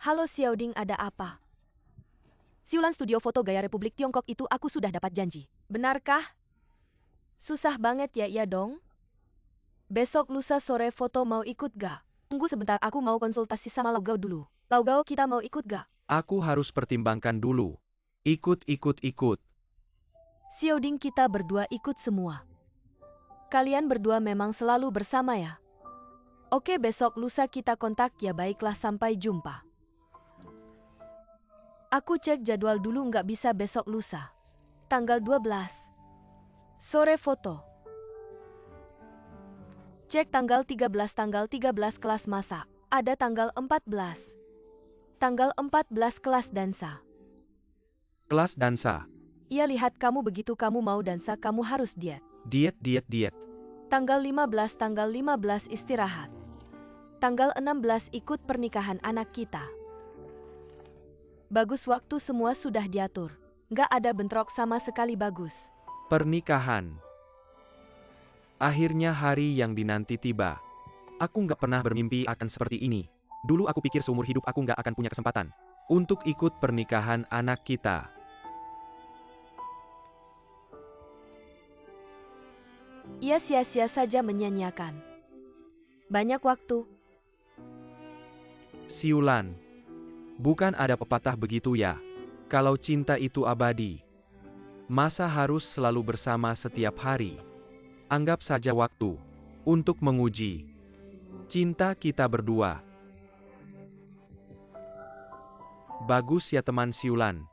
Halo Xiaoding, ada apa? Siulan studio foto gaya Republik Tiongkok itu aku sudah dapat janji. Benarkah? Susah banget ya, iya dong. Besok lusa sore foto mau ikut gak? Tunggu sebentar, aku mau konsultasi sama Laugao dulu. Laugao, kita mau ikut gak? Aku harus pertimbangkan dulu. Ikut. Xiaoding, kita berdua ikut semua. Kalian berdua memang selalu bersama ya? Oke, besok lusa kita kontak ya. Baiklah, sampai jumpa. Aku cek jadwal dulu, nggak bisa besok lusa. Tanggal 12. Sore foto. Cek tanggal 13 kelas masak. Ada tanggal 14. Tanggal 14 kelas dansa. Kelas dansa. Ia lihat kamu begitu kamu mau dansa kamu harus diet. Diet. Tanggal 15 istirahat. Tanggal 16 ikut pernikahan anak kita. Bagus, waktu semua sudah diatur. Nggak ada bentrok sama sekali, bagus. Pernikahan. Akhirnya hari yang dinanti tiba. Aku nggak pernah bermimpi akan seperti ini. Dulu aku pikir seumur hidup aku nggak akan punya kesempatan untuk ikut pernikahan anak kita. Ia sia-sia saja menyanyiakan banyak waktu. Siulan. Bukan ada pepatah begitu ya? Kalau cinta itu abadi, masa harus selalu bersama setiap hari? Anggap saja waktu untuk menguji cinta kita berdua. Bagus ya teman Siulan.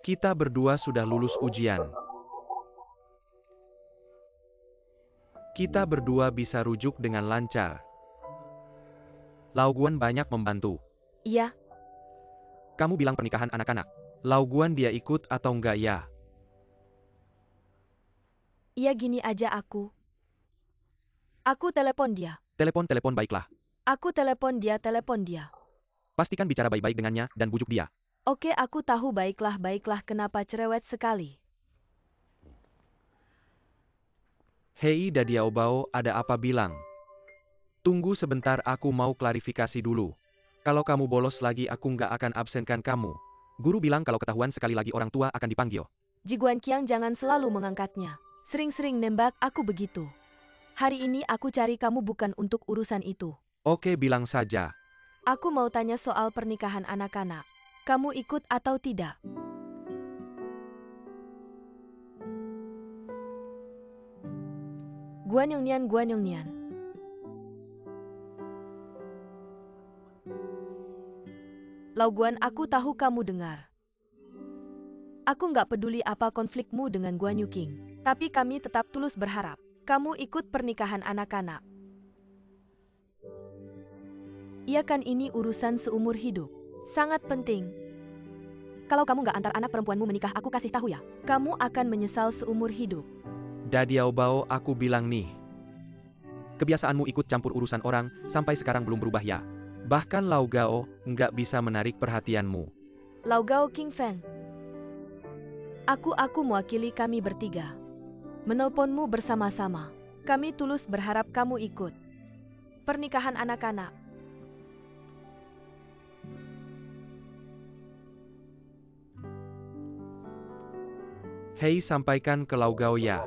Kita berdua sudah lulus ujian. Kita berdua bisa rujuk dengan lancar. Lauguan banyak membantu. Iya. Kamu bilang pernikahan anak-anak. Lauguan dia ikut atau enggak ya? Iya, gini aja aku. Aku telepon dia. Telepon baiklah. Aku telepon dia. Pastikan bicara baik-baik dengannya dan bujuk dia. Oke, aku tahu, baiklah, kenapa cerewet sekali. Hei Dadiaobao, ada apa bilang? Tunggu sebentar, aku mau klarifikasi dulu. Kalau kamu bolos lagi aku nggak akan absenkan kamu. Guru bilang kalau ketahuan sekali lagi orang tua akan dipanggil. Ji Guanqiang, jangan selalu mengangkatnya. Sering-sering nembak aku begitu. Hari ini aku cari kamu bukan untuk urusan itu. Oke, bilang saja. Aku mau tanya soal pernikahan anak-anak. Kamu ikut atau tidak? Guanyongnian. Lauguan, aku tahu kamu dengar. Aku nggak peduli apa konflikmu dengan Guan Yuking. Tapi kami tetap tulus berharap kamu ikut pernikahan anak-anak. Iya kan, ini urusan seumur hidup. Sangat penting. Kalau kamu nggak antar anak perempuanmu menikah, aku kasih tahu ya. Kamu akan menyesal seumur hidup. Dadiaobao, aku bilang nih. Kebiasaanmu ikut campur urusan orang, sampai sekarang belum berubah ya. Bahkan Laugao, nggak bisa menarik perhatianmu. Laugao King Feng. Aku mewakili kami bertiga. Menelponmu bersama-sama. Kami tulus berharap kamu ikut pernikahan anak-anak. Hei, sampaikan ke Laugao ya.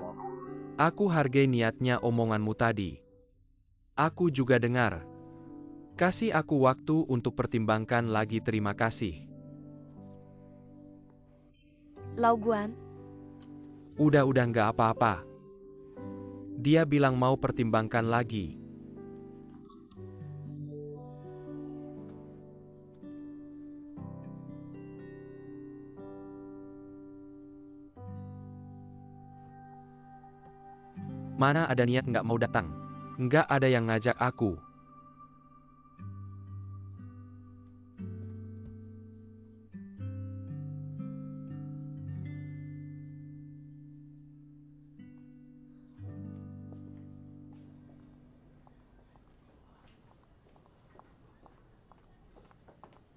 Aku hargai niatnya omonganmu tadi. Aku juga dengar. Kasih aku waktu untuk pertimbangkan lagi, terima kasih. Lauguan, Udah nggak apa-apa. Dia bilang mau pertimbangkan lagi. Mana ada niat nggak mau datang. Nggak ada yang ngajak aku.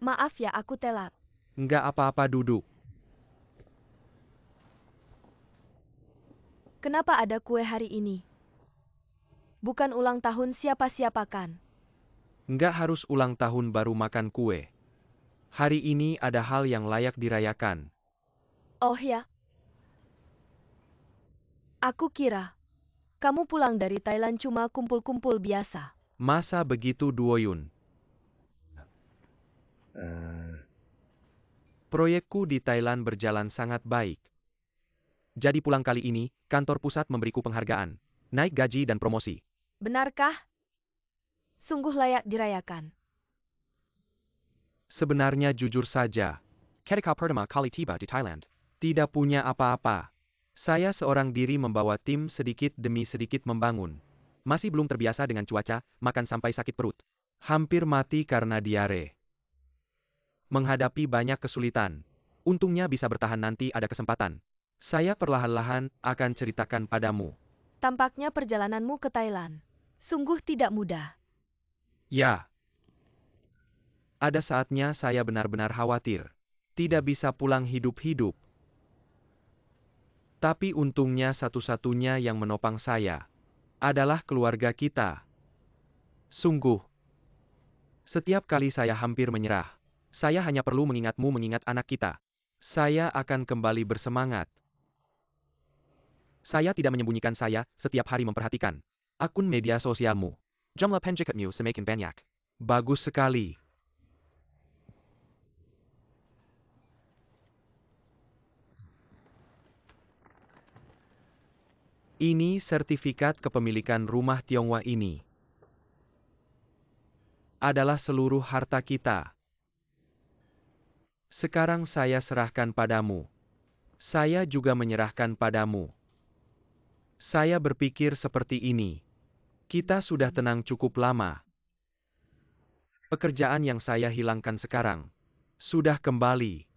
maaf ya aku telat. Nggak apa-apa, duduk. Kenapa ada kue hari ini? Bukan ulang tahun siapa-siapa kan? Nggak harus ulang tahun baru makan kue. Hari ini ada hal yang layak dirayakan. Oh ya, aku kira kamu pulang dari Thailand cuma kumpul-kumpul biasa. Masa begitu Duoyun? Proyekku di Thailand berjalan sangat baik. Jadi pulang kali ini, kantor pusat memberiku penghargaan, naik gaji dan promosi. Benarkah? Sungguh layak dirayakan. Sebenarnya jujur saja, ketika pertama kali tiba di Thailand, tidak punya apa-apa. Saya seorang diri membawa tim sedikit demi sedikit membangun. Masih belum terbiasa dengan cuaca, makan sampai sakit perut. Hampir mati karena diare. Menghadapi banyak kesulitan. Untungnya bisa bertahan nanti ada kesempatan. Saya perlahan-lahan akan ceritakan padamu. Tampaknya perjalananmu ke Thailand sungguh tidak mudah. Ya, ada saatnya saya benar-benar khawatir. Tidak bisa pulang hidup-hidup. Tapi untungnya satu-satunya yang menopang saya adalah keluarga kita. Sungguh, setiap kali saya hampir menyerah, saya hanya perlu mengingat anak kita. Saya akan kembali bersemangat. Saya tidak menyembunyikan saya setiap hari memperhatikan akun media sosialmu. Jumlah penjikatmu semakin banyak. Bagus sekali. Ini sertifikat kepemilikan rumah Tionghoa ini. Adalah seluruh harta kita. Sekarang saya serahkan padamu. Saya juga menyerahkan padamu. Saya berpikir seperti ini. Kita sudah tenang cukup lama. Pekerjaan yang saya hilangkan sekarang sudah kembali.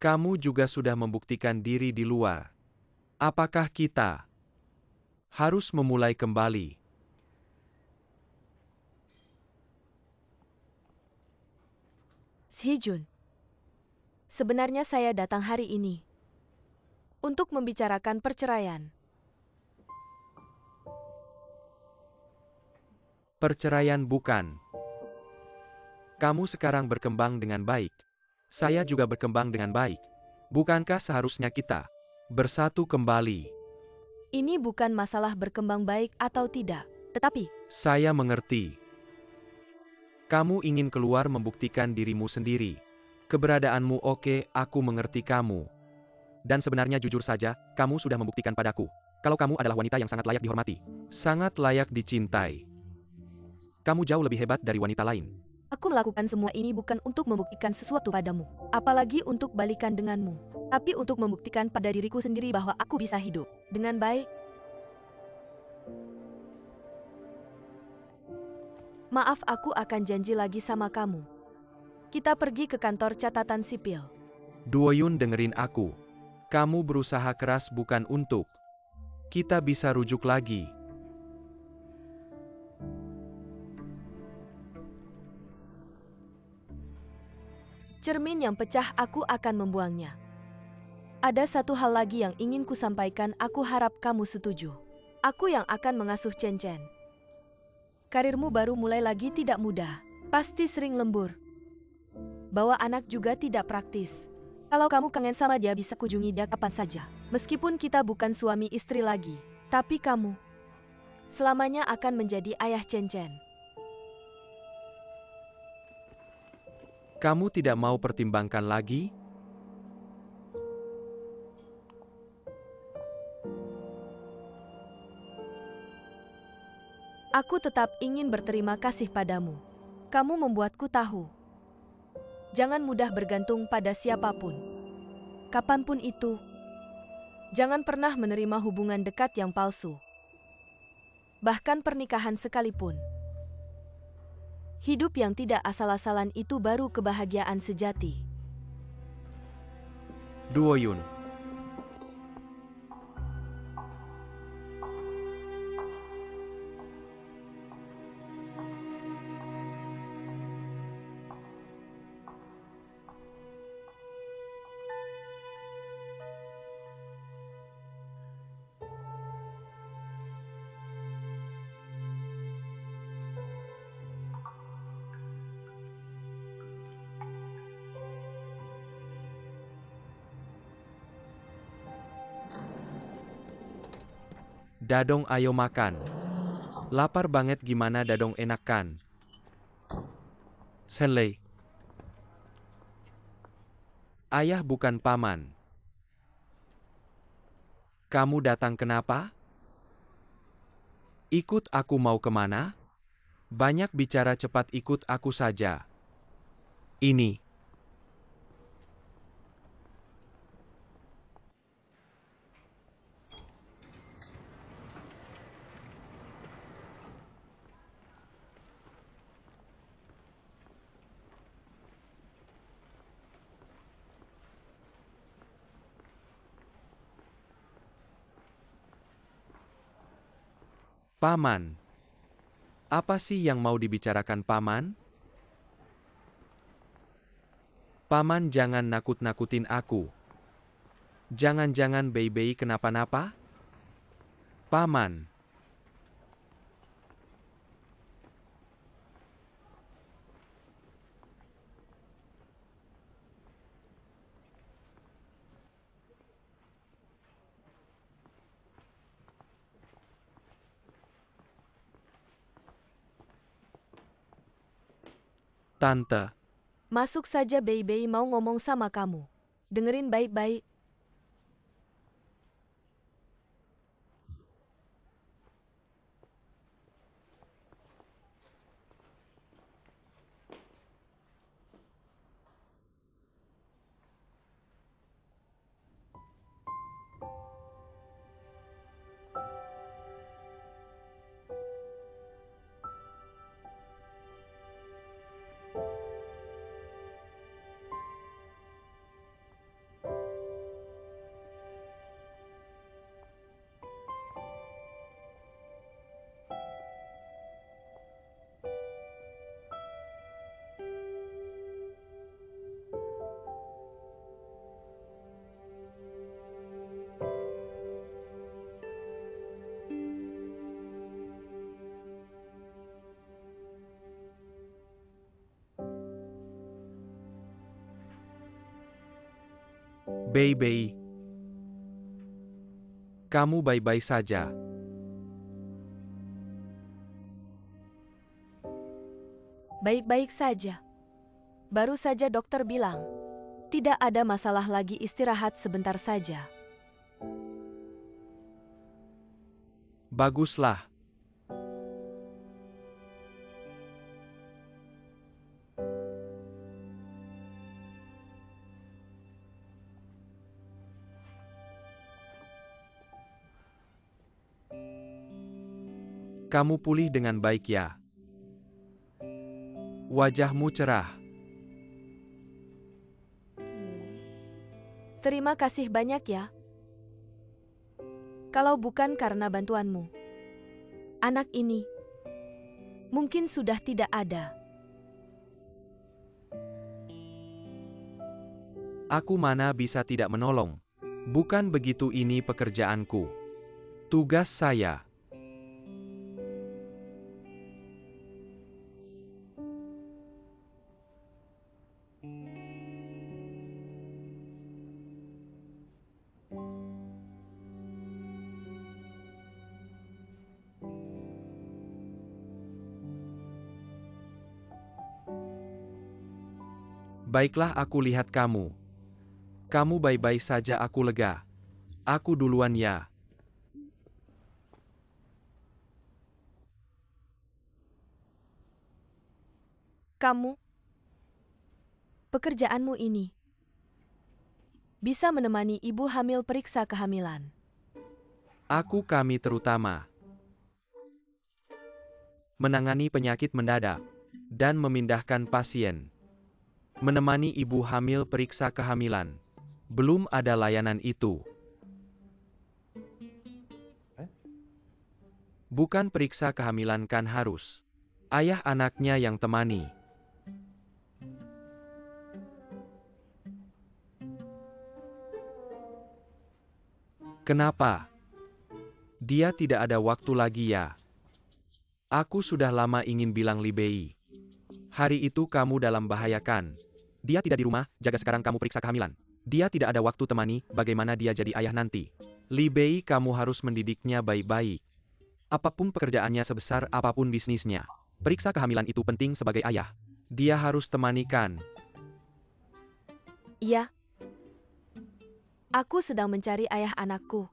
Kamu juga sudah membuktikan diri di luar. Apakah kita harus memulai kembali? Sihijun, sebenarnya saya datang hari ini untuk membicarakan perceraian. Perceraian bukan. Kamu sekarang berkembang dengan baik. Saya juga berkembang dengan baik. Bukankah seharusnya kita bersatu kembali? Ini bukan masalah berkembang baik atau tidak, tetapi Saya mengerti. Kamu ingin keluar membuktikan dirimu sendiri. Keberadaanmu oke, aku mengerti kamu. Dan sebenarnya jujur saja, kamu sudah membuktikan padaku. Kalau kamu adalah wanita yang sangat layak dihormati. Sangat layak dicintai. Kamu jauh lebih hebat dari wanita lain. aku melakukan semua ini bukan untuk membuktikan sesuatu padamu, apalagi untuk balikan denganmu, tapi untuk membuktikan pada diriku sendiri bahwa aku bisa hidup dengan baik. Maaf, aku akan janji lagi sama kamu. Kita pergi ke kantor catatan sipil. Duoyun dengerin aku. Kamu berusaha keras bukan untuk. Kita bisa rujuk lagi. Cermin yang pecah, aku akan membuangnya. Ada satu hal lagi yang ingin ku sampaikan, aku harap kamu setuju. Aku yang akan mengasuh Chen Chen. Karirmu baru mulai lagi tidak mudah. Pasti sering lembur. Bawa anak juga tidak praktis. Kalau kamu kangen sama dia bisa kunjungi dia kapan saja. Meskipun kita bukan suami istri lagi. Tapi kamu selamanya akan menjadi ayah Chen Chen. Kamu tidak mau pertimbangkan lagi? Aku tetap ingin berterima kasih padamu. Kamu membuatku tahu. Jangan mudah bergantung pada siapapun. Kapanpun itu. Jangan pernah menerima hubungan dekat yang palsu. Bahkan pernikahan sekalipun. Hidup yang tidak asal-asalan itu baru kebahagiaan sejati. Duoyun. Dadong ayo makan. Lapar banget gimana Dadong enak kan? Senlei. Ayah bukan paman. Kamu datang kenapa? Ikut aku mau kemana? Banyak bicara cepat ikut aku saja. Ini. Paman. Apa sih yang mau dibicarakan paman? Paman jangan nakut-nakutin aku. Jangan-jangan Bei kenapa-napa? Paman. Tante. Masuk saja Bei mau ngomong sama kamu. Dengerin baik-baik. Bei. Kamu baik-baik saja. Baik-baik saja. Baru saja dokter bilang, tidak ada masalah lagi, istirahat sebentar saja. Baguslah. Kamu pulih dengan baik ya. Wajahmu cerah. Terima kasih banyak ya. Kalau bukan karena bantuanmu, anak ini mungkin sudah tidak ada. Aku mana bisa tidak menolong. Bukan begitu, ini pekerjaanku. Tugas saya. Baiklah, aku lihat kamu. Kamu baik-baik saja, aku lega. Aku duluan ya. Kamu, pekerjaanmu ini bisa menemani ibu hamil periksa kehamilan. Kami terutama menangani penyakit mendadak dan memindahkan pasien. Menemani ibu hamil periksa kehamilan. Belum ada layanan itu. Bukan periksa kehamilan kan harus. Ayah anaknya yang temani. Kenapa? Dia tidak ada waktu lagi ya. Aku sudah lama ingin bilang Libei. Hari itu kamu dalam bahaya kan? Dia tidak di rumah, jaga sekarang kamu periksa kehamilan. Dia tidak ada waktu temani, bagaimana dia jadi ayah nanti? Li Bei, kamu harus mendidiknya baik-baik. Apapun pekerjaannya, sebesar apapun bisnisnya, periksa kehamilan itu penting sebagai ayah. Dia harus temanikan. Iya. Aku sedang mencari ayah anakku.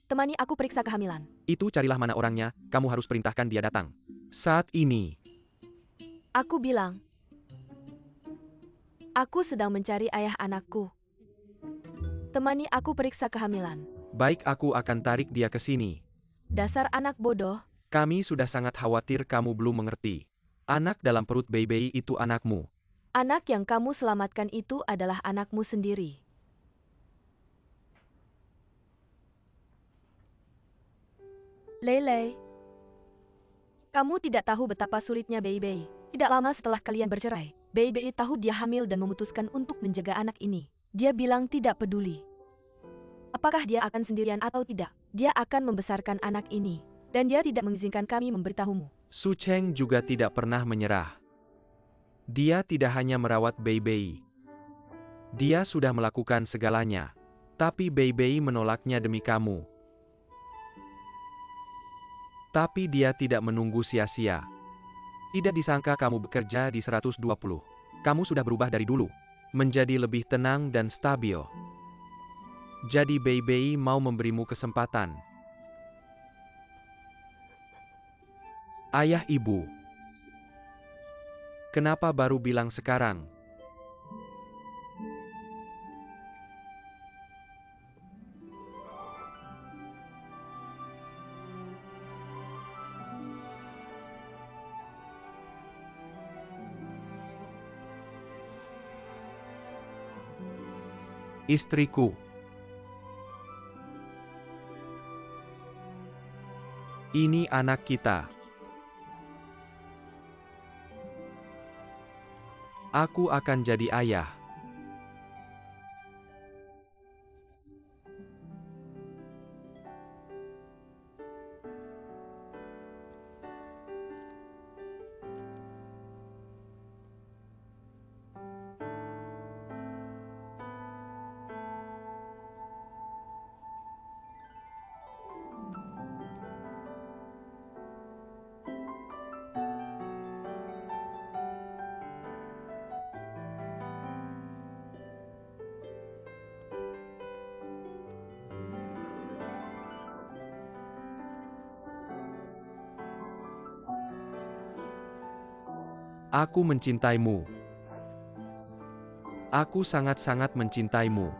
Temani aku periksa kehamilan. Itu carilah mana orangnya, kamu harus perintahkan dia datang. Saat ini. Aku bilang. Aku sedang mencari ayah anakku. Temani aku periksa kehamilan. Baik, aku akan tarik dia ke sini. Dasar anak bodoh. Kami sudah sangat khawatir kamu belum mengerti. Anak dalam perut Bei Bei itu anakmu. Anak yang kamu selamatkan itu adalah anakmu sendiri. Lei, kamu tidak tahu betapa sulitnya Bei Bei. Tidak lama setelah kalian bercerai, Bei Bei tahu dia hamil dan memutuskan untuk menjaga anak ini. Dia bilang tidak peduli apakah dia akan sendirian atau tidak. Dia akan membesarkan anak ini. Dan dia tidak mengizinkan kami memberitahumu. Su Cheng juga tidak pernah menyerah. Dia tidak hanya merawat Bei Bei. Dia sudah melakukan segalanya. Tapi Bei Bei menolaknya demi kamu. Tapi dia tidak menunggu sia-sia. Tidak disangka kamu bekerja di 120. Kamu sudah berubah dari dulu. Menjadi lebih tenang dan stabil. Jadi Bei Bei mau memberimu kesempatan. Ayah ibu. Kenapa baru bilang sekarang? Istriku. Ini anak kita. Aku akan jadi ayah. Aku mencintaimu. Aku sangat-sangat mencintaimu.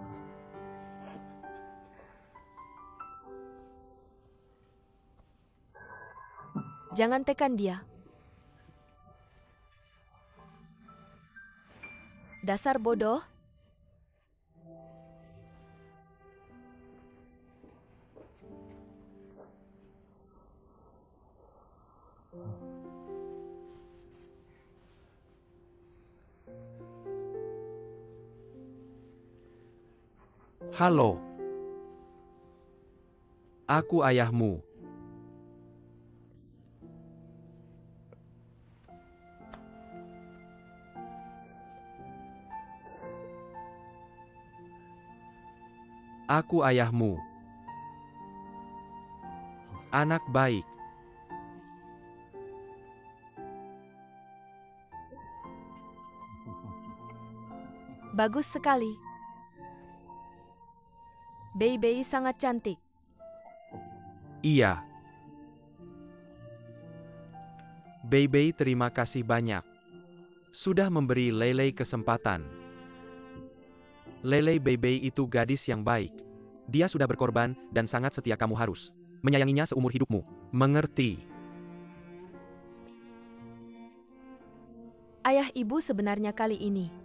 Jangan tekan dia. Dasar bodoh. Halo. Aku ayahmu. Aku ayahmu. Anak baik. Bagus sekali. Bei Bei sangat cantik. Iya. Bei Bei, terima kasih banyak. Sudah memberi Lei kesempatan. Lei Bei Bei itu gadis yang baik. Dia sudah berkorban dan sangat setia, kamu harus menyayanginya seumur hidupmu. Mengerti? Ayah ibu, sebenarnya kali ini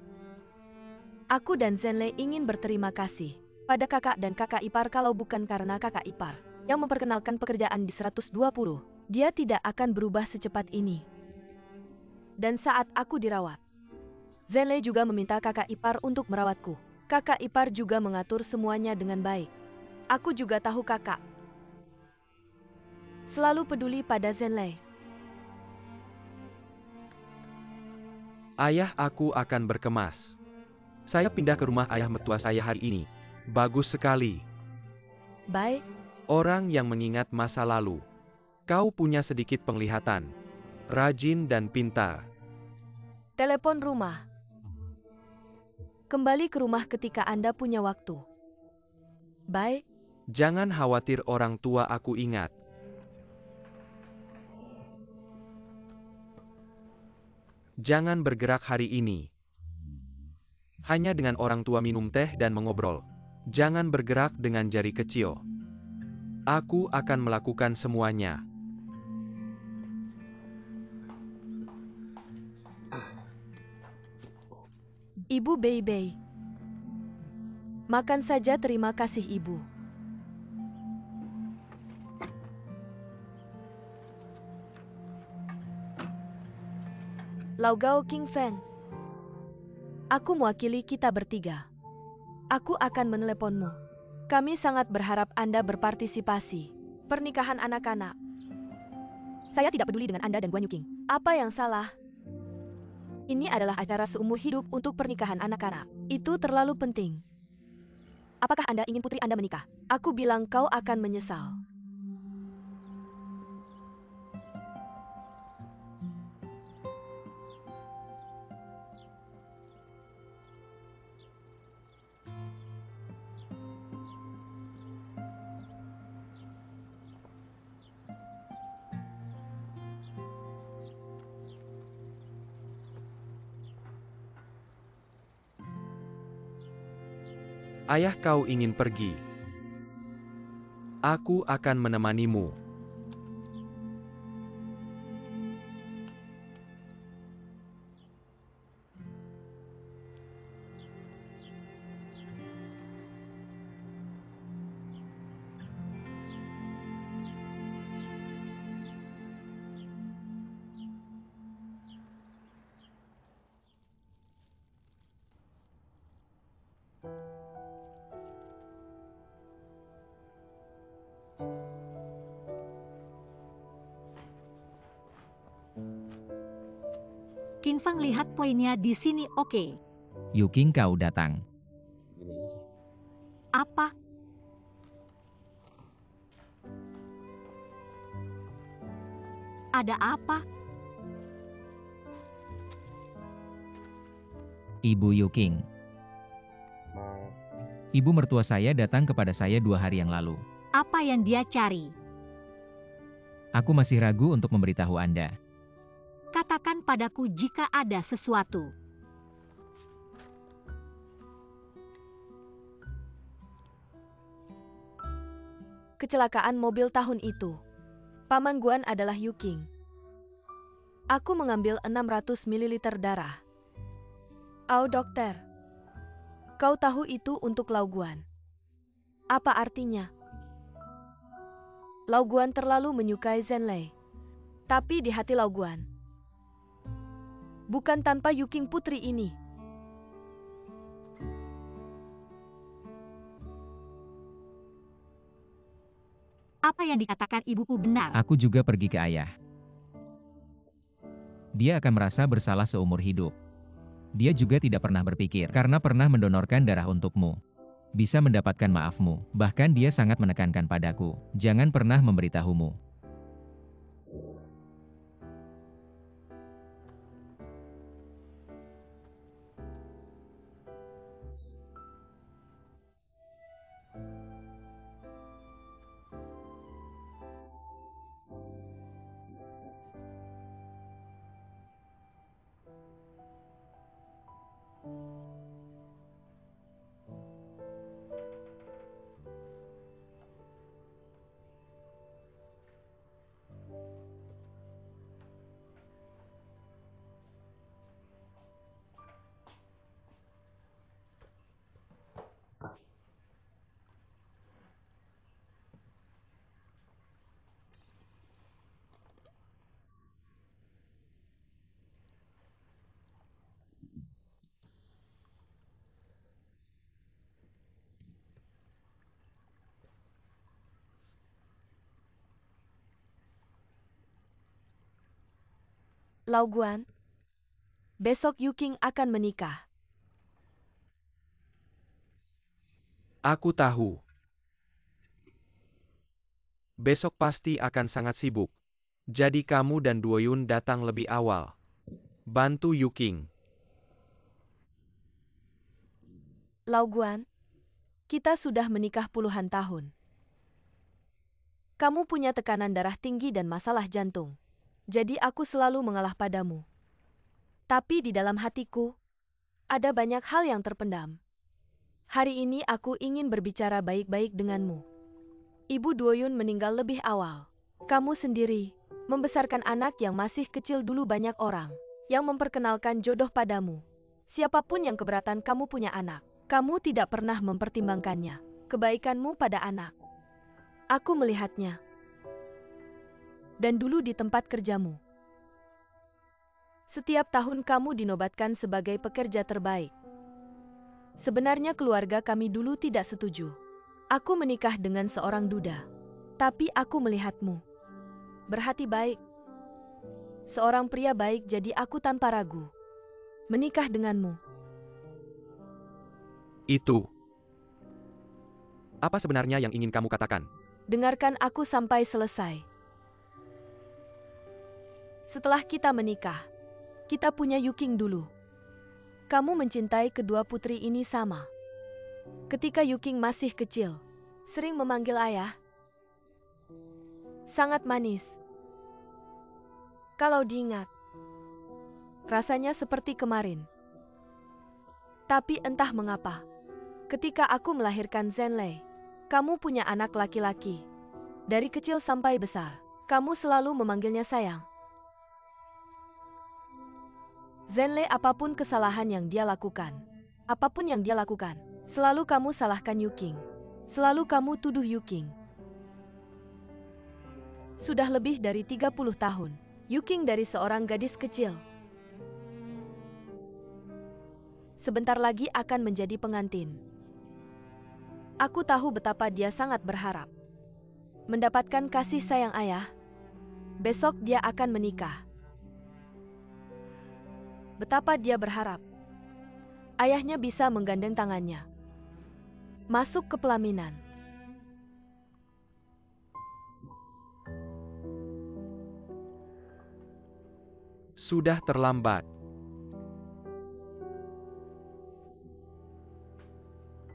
aku dan Zenlei ingin berterima kasih pada kakak dan kakak ipar. Kalau bukan karena kakak ipar yang memperkenalkan pekerjaan di 120, dia tidak akan berubah secepat ini. Dan saat aku dirawat, Zenlei juga meminta kakak ipar untuk merawatku. Kakak ipar juga mengatur semuanya dengan baik. Aku juga tahu kakak selalu peduli pada Zenlei. Ayah, aku akan berkemas. Saya pindah ke rumah ayah mertua saya hari ini. Bagus sekali. Baik, Orang yang mengingat masa lalu. Kau punya sedikit penglihatan. Rajin dan pintar. telepon rumah. Kembali ke rumah ketika Anda punya waktu. Baik, Jangan khawatir orang tua aku ingat. Jangan bergerak hari ini. Hanya dengan orang tua minum teh dan mengobrol. Jangan bergerak dengan jari kecil. Aku akan melakukan semuanya. Ibu Bei. Makan saja, terima kasih Ibu. Laugao King Feng. Aku mewakili kita bertiga. Aku akan meneleponmu. Kami sangat berharap Anda berpartisipasi. Pernikahan anak-anak. Saya tidak peduli dengan Anda dan Guan Yuking. Apa yang salah? Ini adalah acara seumur hidup untuk pernikahan anak-anak. Itu terlalu penting. Apakah Anda ingin putri Anda menikah? Aku bilang kau akan menyesal. Ayah kau ingin pergi. Aku akan menemanimu. King Fang lihat poinnya di sini oke. Yuking kau datang. Apa? Ada apa? Ibu Yuking. Ibu mertua saya datang kepada saya 2 hari yang lalu. Apa yang dia cari? Aku masih ragu untuk memberitahu Anda. Katakan padaku jika ada sesuatu. Kecelakaan mobil tahun itu. Paman Guan adalah Yuking. Aku mengambil 600 ml darah. Oh dokter. Kau tahu itu untuk Lau Guan. Apa artinya? Lau Guan terlalu menyukai Zenlei. Tapi di hati Lau Guan. Bukan tanpa Yuking putri ini. Apa yang dikatakan ibuku benar. Aku juga pergi ke ayah. Dia akan merasa bersalah seumur hidup. Dia juga tidak pernah berpikir karena pernah mendonorkan darah untukmu. Bisa mendapatkan maafmu. Bahkan dia sangat menekankan padaku. Jangan pernah memberitahumu. Lau Guan, besok Yuking akan menikah. Aku tahu. Besok pasti akan sangat sibuk. Jadi kamu dan Duoyun datang lebih awal. Bantu Yuking. Lau Guan, kita sudah menikah puluhan tahun. Kamu punya tekanan darah tinggi dan masalah jantung. Jadi aku selalu mengalah padamu. Tapi di dalam hatiku, ada banyak hal yang terpendam. Hari ini aku ingin berbicara baik-baik denganmu. Ibu Duoyun meninggal lebih awal. Kamu sendiri membesarkan anak yang masih kecil dulu, banyak orang yang memperkenalkan jodoh padamu. Siapapun yang keberatan kamu punya anak, kamu tidak pernah mempertimbangkannya. Kebaikanmu pada anak. Aku melihatnya. Dan dulu di tempat kerjamu. Setiap tahun kamu dinobatkan sebagai pekerja terbaik. Sebenarnya keluarga kami dulu tidak setuju. Aku menikah dengan seorang duda. Tapi aku melihatmu berhati baik. Seorang pria baik, jadi aku tanpa ragu menikah denganmu. Itu. Apa sebenarnya yang ingin kamu katakan? Dengarkan aku sampai selesai. Setelah kita menikah, kita punya Yuking dulu. Kamu mencintai kedua putri ini sama. Ketika Yuking masih kecil, sering memanggil ayah. Sangat manis. Kalau diingat, rasanya seperti kemarin. Tapi entah mengapa, ketika aku melahirkan Zhenlei, kamu punya anak laki-laki. Dari kecil sampai besar, kamu selalu memanggilnya sayang. Zhenlei, apapun kesalahan yang dia lakukan, selalu kamu salahkan Yuking. Selalu kamu tuduh Yuking. Sudah lebih dari 30 tahun, Yuking dari seorang gadis kecil. Sebentar lagi akan menjadi pengantin. Aku tahu betapa dia sangat berharap mendapatkan kasih sayang ayah. Besok dia akan menikah. Betapa dia berharap ayahnya bisa menggandeng tangannya masuk ke pelaminan. Sudah terlambat.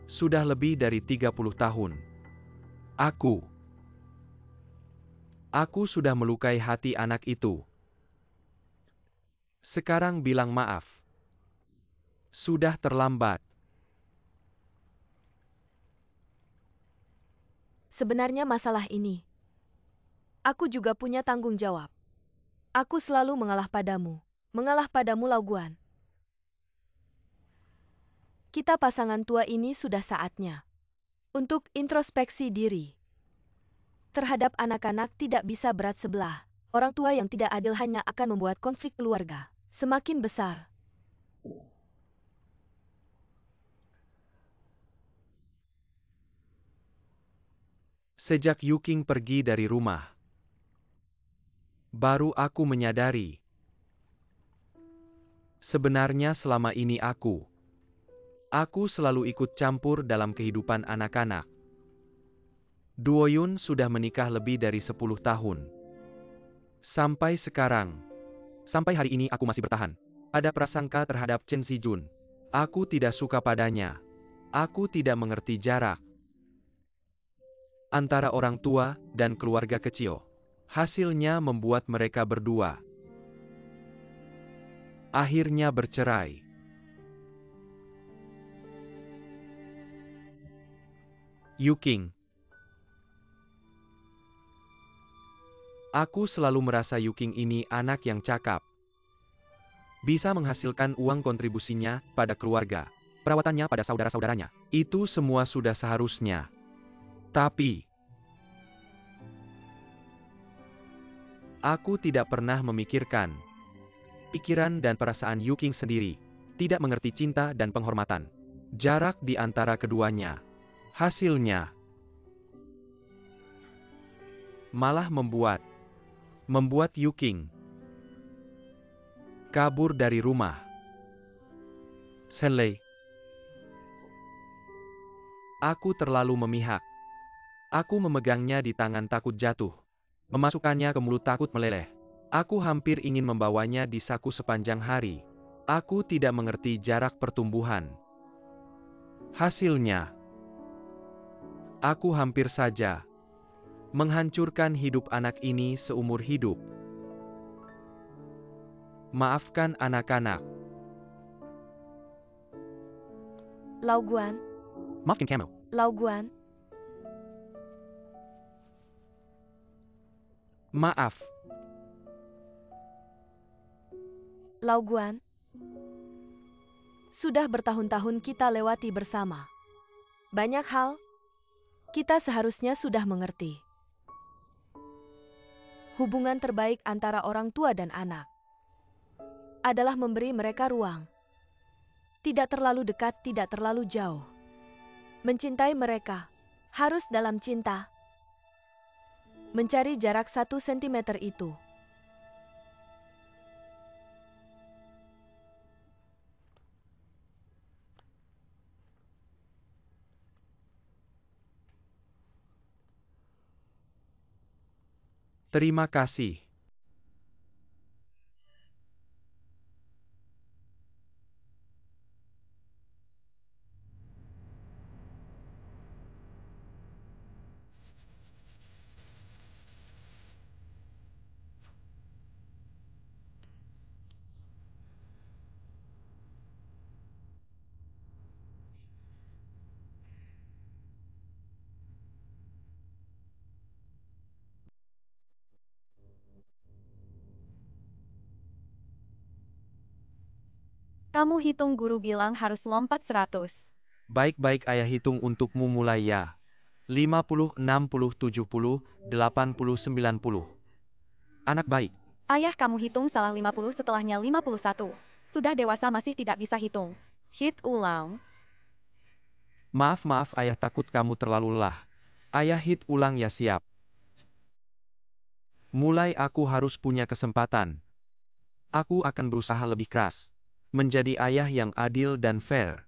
Sudah lebih dari 30 tahun. Aku sudah melukai hati anak itu. Sekarang bilang maaf. Sudah terlambat. Sebenarnya masalah ini, aku juga punya tanggung jawab. Aku selalu mengalah padamu Lau Guan. Kita pasangan tua ini sudah saatnya untuk introspeksi diri. Terhadap anak-anak tidak bisa berat sebelah. Orang tua yang tidak adil hanya akan membuat konflik keluarga semakin besar. Sejak Yuking pergi dari rumah, baru aku menyadari. Sebenarnya selama ini aku selalu ikut campur dalam kehidupan anak-anak. Duoyun sudah menikah lebih dari 10 tahun. Sampai sekarang, sampai hari ini aku masih bertahan. Ada prasangka terhadap Chen Zijun. Aku tidak suka padanya. Aku tidak mengerti jarak antara orang tua dan keluarga kecil. Hasilnya membuat mereka berdua akhirnya bercerai. Yuking. Aku selalu merasa Yuking ini anak yang cakap. Bisa menghasilkan uang kontribusinya pada keluarga, perawatannya pada saudara-saudaranya. Itu semua sudah seharusnya. Tapi aku tidak pernah memikirkan pikiran dan perasaan Yuking sendiri. Tidak mengerti cinta dan penghormatan. Jarak di antara keduanya. Hasilnya malah membuat Yuking kabur dari rumah. Zhenlei, aku terlalu memihak. Aku memegangnya di tangan takut jatuh. Memasukkannya ke mulut takut meleleh. Aku hampir ingin membawanya di saku sepanjang hari. Aku tidak mengerti jarak pertumbuhan. Hasilnya, aku hampir saja menghancurkan hidup anak ini seumur hidup. Maafkan anak-anak. Lau Guan, Maafkan kamu. Lau Guan, Maaf. Lau Guan. Sudah bertahun-tahun kita lewati bersama. Banyak hal, kita seharusnya sudah mengerti. Hubungan terbaik antara orang tua dan anak adalah memberi mereka ruang. Tidak terlalu dekat, tidak terlalu jauh. Mencintai mereka harus dalam cinta. Mencari jarak 1 sentimeter itu. Terima kasih. Kamu hitung guru bilang harus lompat 100. Baik-baik ayah hitung untukmu mulai ya. 50, 60, 70, 80, 90. Anak baik. Ayah kamu hitung salah 50 setelahnya 51. Sudah dewasa masih tidak bisa hitung. Hit ulang. Maaf ayah takut kamu terlalu lelah. Ayah hit ulang ya siap. Mulai aku harus punya kesempatan. Aku akan berusaha lebih keras. Menjadi ayah yang adil dan fair.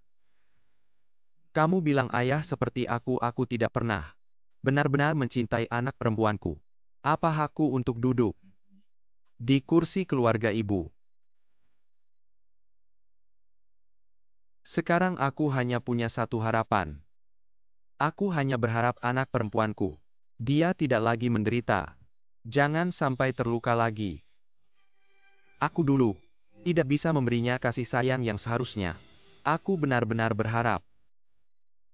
Kamu bilang ayah seperti aku tidak pernah benar-benar mencintai anak perempuanku. Apa hakku untuk duduk di kursi keluarga ibu? Sekarang aku hanya punya satu harapan. Aku hanya berharap anak perempuanku, dia tidak lagi menderita. Jangan sampai terluka lagi. Aku dulu tidak bisa memberinya kasih sayang yang seharusnya. Aku benar-benar berharap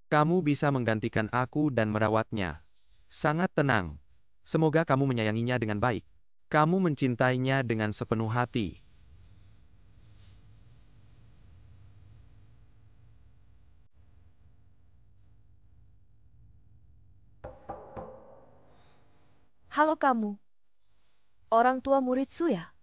kamu bisa menggantikan aku dan merawatnya. Sangat tenang. Semoga kamu menyayanginya dengan baik. Kamu mencintainya dengan sepenuh hati. Halo kamu. Orang tua murid Su ya?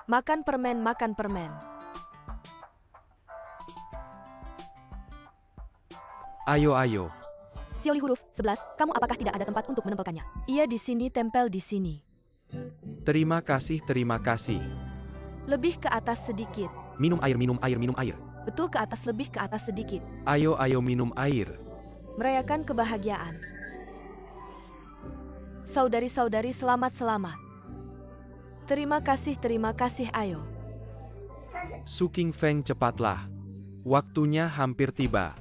Makan permen, makan permen. Ayo, ayo. Xiaoli huruf 11, kamu apakah tidak ada tempat untuk menempelkannya? Iya di sini, tempel di sini. Terima kasih, terima kasih. Lebih ke atas sedikit. Minum air, minum air, minum air. Betul ke atas, lebih ke atas sedikit. Ayo, ayo minum air. Merayakan kebahagiaan. Saudari-saudari selamat-selamat. Terima kasih, ayo. Su King Feng, cepatlah. Waktunya hampir tiba.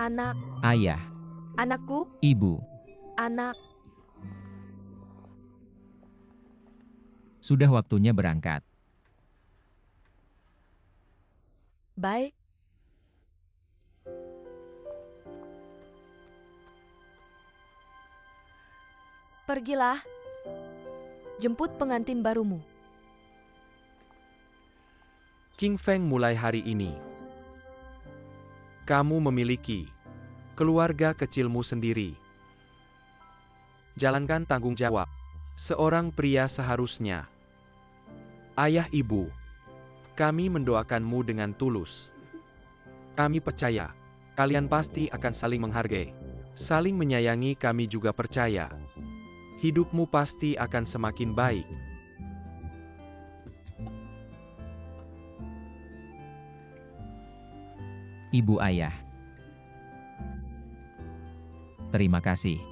Anak, Ayah, anakku, ibu, anak. sudah waktunya berangkat. Baik. Pergilah. Jemput pengantin barumu. King Feng, mulai hari ini kamu memiliki keluarga kecilmu sendiri. Jalankan tanggung jawab. Seorang pria seharusnya. Ayah ibu, kami mendoakanmu dengan tulus. Kami percaya, kalian pasti akan saling menghargai. Saling menyayangi, kami juga percaya. Hidupmu pasti akan semakin baik. Ibu ayah. Terima kasih.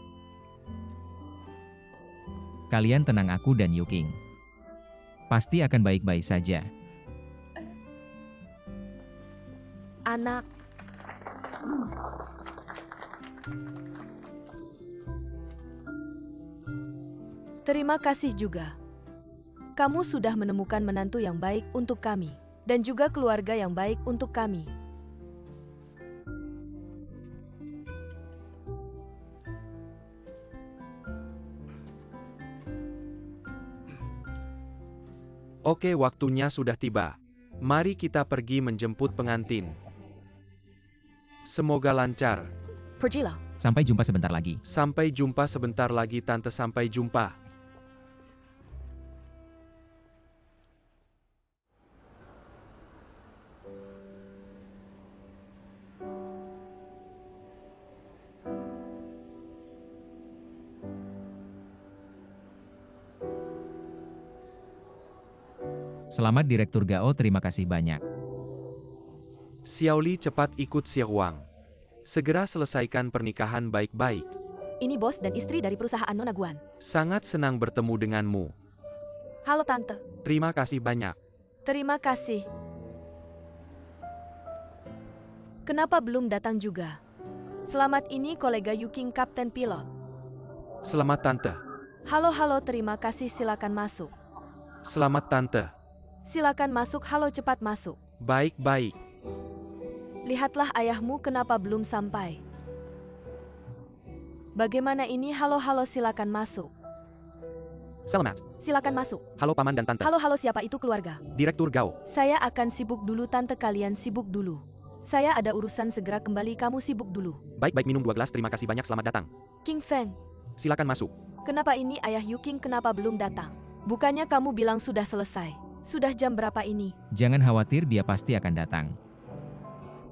Kalian tenang, aku dan Yuking. Pasti akan baik-baik saja. Anak. Terima kasih juga. Kamu sudah menemukan menantu yang baik untuk kami, dan juga keluarga yang baik untuk kami. Oke, waktunya sudah tiba. Mari kita pergi menjemput pengantin. Semoga lancar. Pergilah. Sampai jumpa sebentar lagi. Sampai jumpa sebentar lagi, Tante. Sampai jumpa. Selamat Direktur Gao, terima kasih banyak. Xiaoli, cepat ikut Xie Wang. Segera selesaikan pernikahan baik-baik. Ini bos dan istri dari perusahaan Nona Guan. Sangat senang bertemu denganmu. Halo Tante. Terima kasih banyak. Terima kasih. Kenapa belum datang juga? Selamat, ini kolega Yuking, Kapten Pilot. Selamat Tante. Halo, terima kasih, silakan masuk. Selamat Tante. Silakan masuk, halo, cepat masuk. Baik-baik. Lihatlah ayahmu, kenapa belum sampai? Bagaimana ini? Halo, silakan masuk. Selamat. Silakan masuk. Halo Paman dan Tante. Halo, siapa itu keluarga? Direktur Gao. Saya akan sibuk dulu, Tante, kalian sibuk dulu. Saya ada urusan, segera kembali, kamu sibuk dulu. Baik-baik, minum 2 gelas, terima kasih banyak, selamat datang. King Feng, Silakan masuk. kenapa ini ayah Yuking kenapa belum datang? Bukannya kamu bilang sudah selesai? Sudah jam berapa ini? Jangan khawatir, dia pasti akan datang.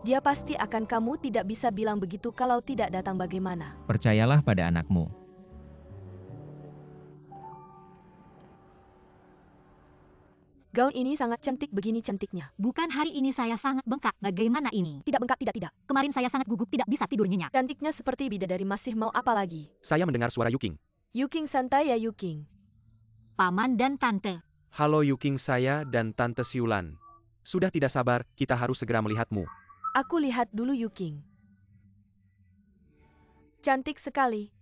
Dia pasti akan, kamu tidak bisa bilang begitu, kalau tidak datang bagaimana? Percayalah pada anakmu. Gaun ini sangat cantik, begini cantiknya. Bukan hari ini saya sangat bengkak, bagaimana ini? Tidak bengkak, tidak. Kemarin saya sangat gugup, tidak bisa tidur nyenyak. Cantiknya seperti bidadari, masih mau apa lagi? Saya mendengar suara Yuking. Yuking, santai ya Yuking. Paman dan Tante. Halo Yuking, saya dan Tante Siulan. Sudah tidak sabar, kita harus segera melihatmu. Aku lihat dulu Yuking. Cantik sekali.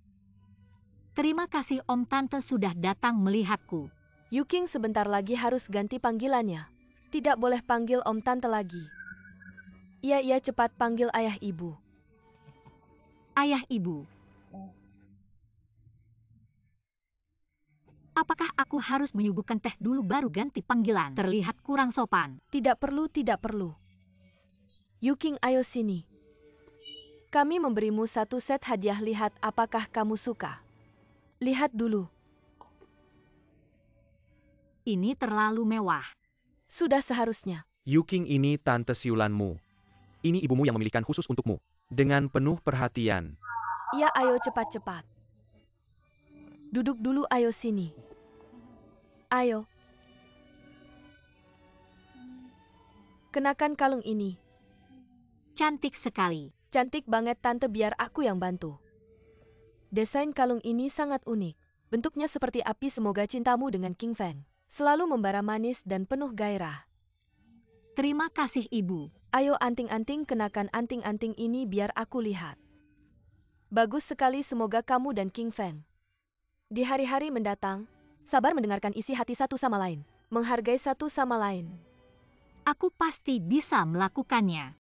Terima kasih Om, Tante sudah datang melihatku. Yuking sebentar lagi harus ganti panggilannya. Tidak boleh panggil Om Tante lagi. Iya, cepat panggil ayah ibu. Ayah ibu. Apakah aku harus menyuguhkan teh dulu baru ganti panggilan? Terlihat kurang sopan. Tidak perlu, tidak perlu. Yuking, ayo sini. Kami memberimu satu set hadiah, lihat apakah kamu suka. Lihat dulu. Ini terlalu mewah. Sudah seharusnya. Yuking, ini tante siulanmu. Ini ibumu yang memilihkan khusus untukmu. Dengan penuh perhatian. Ya, ayo cepat-cepat. Duduk dulu, ayo sini. Ayo. Kenakan kalung ini. Cantik sekali. Cantik banget tante, biar aku yang bantu. Desain kalung ini sangat unik. Bentuknya seperti api, semoga cintamu dengan King Feng selalu membara manis dan penuh gairah. Terima kasih, Ibu. Ayo anting-anting, kenakan anting-anting ini biar aku lihat. Bagus sekali, semoga kamu dan King Feng di hari-hari mendatang sabar mendengarkan isi hati satu sama lain, menghargai satu sama lain. Aku pasti bisa melakukannya.